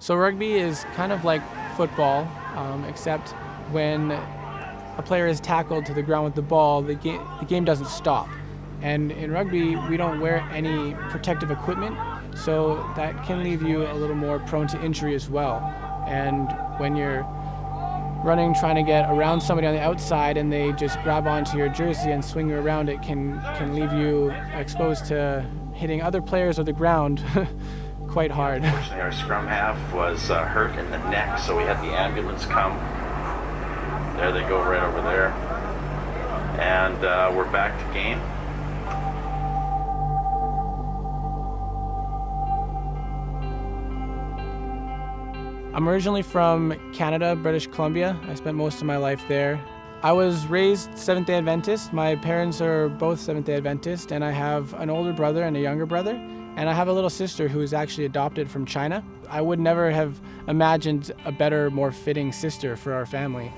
So rugby is kind of like football, except when a player is tackled to the ground with the ball, the game doesn't stop. And in rugby, we don't wear any protective equipment, so that can leave you a little more prone to injury as well. And when you're running, trying to get around somebody on the outside and they just grab onto your jersey and swing you around, it can leave you exposed to hitting other players or the ground quite hard. Unfortunately, our scrum half was hurt in the neck, so we had the ambulance come. There they go right over there. And we're back to game. I'm originally from Canada, British Columbia. I spent most of my life there. I was raised Seventh-day Adventist. My parents are both Seventh-day Adventist, and I have an older brother and a younger brother. And I have a little sister who is actually adopted from China. I would never have imagined a better, more fitting sister for our family.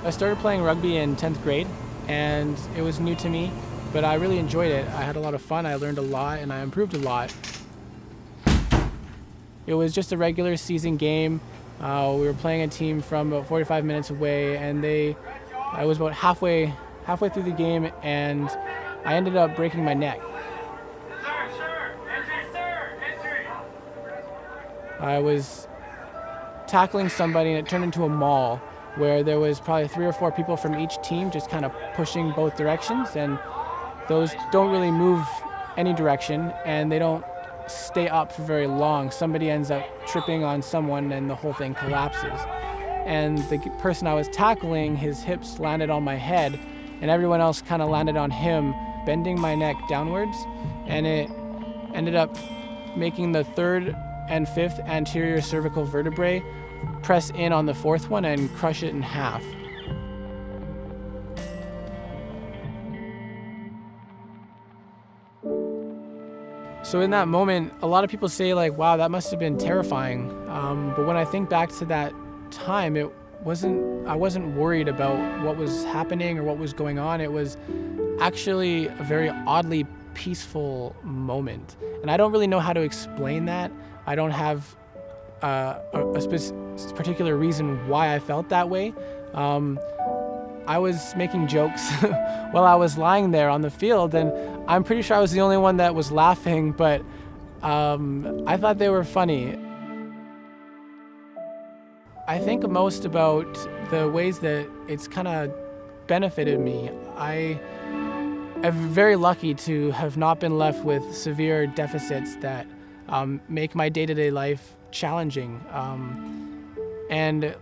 I started playing rugby in 10th grade, and it was new to me, but I really enjoyed it. I had a lot of fun, I learned a lot, and I improved a lot. It was just a regular season game. We were playing a team from about 45 minutes away, and I was about halfway through the game, and I ended up breaking my neck. I was tackling somebody, and it turned into a maul where there was probably 3 or 4 people from each team just kind of pushing both directions, and those don't really move any direction, and they don't stay up for very long. Somebody ends up tripping on someone and the whole thing collapses. And the person I was tackling, his hips landed on my head, and everyone else kind of landed on him, bending my neck downwards, and it ended up making the 3rd and 5th anterior cervical vertebrae press in on the 4th one and crush it in half. So in that moment, a lot of people say like, wow, that must have been terrifying. But when I think back to that time, I wasn't worried about what was happening or what was going on. It was actually a very oddly peaceful moment. And I don't really know how to explain that. I don't have a particular reason why I felt that way. I was making jokes while I was lying there on the field, and I'm pretty sure I was the only one that was laughing, but I thought they were funny. I think most about the ways that it's kind of benefited me. I am very lucky to have not been left with severe deficits that make my day-to-day life challenging. And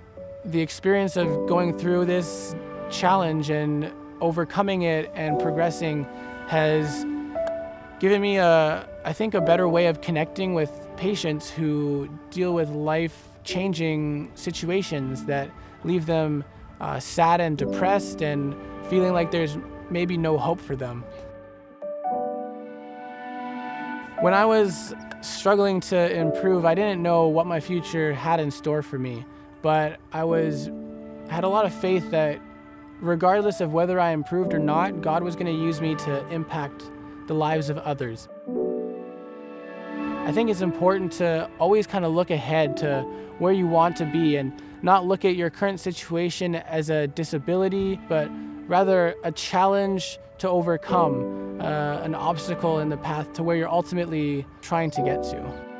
the experience of going through this challenge and overcoming it and progressing has given me I think a better way of connecting with patients who deal with life-changing situations that leave them sad and depressed and feeling like there's maybe no hope for them. When I was struggling to improve, I didn't know what my future had in store for me, but I had a lot of faith that regardless of whether I improved or not, God was going to use me to impact the lives of others. I think it's important to always kind of look ahead to where you want to be and not look at your current situation as a disability, but rather a challenge to overcome, an obstacle in the path to where you're ultimately trying to get to.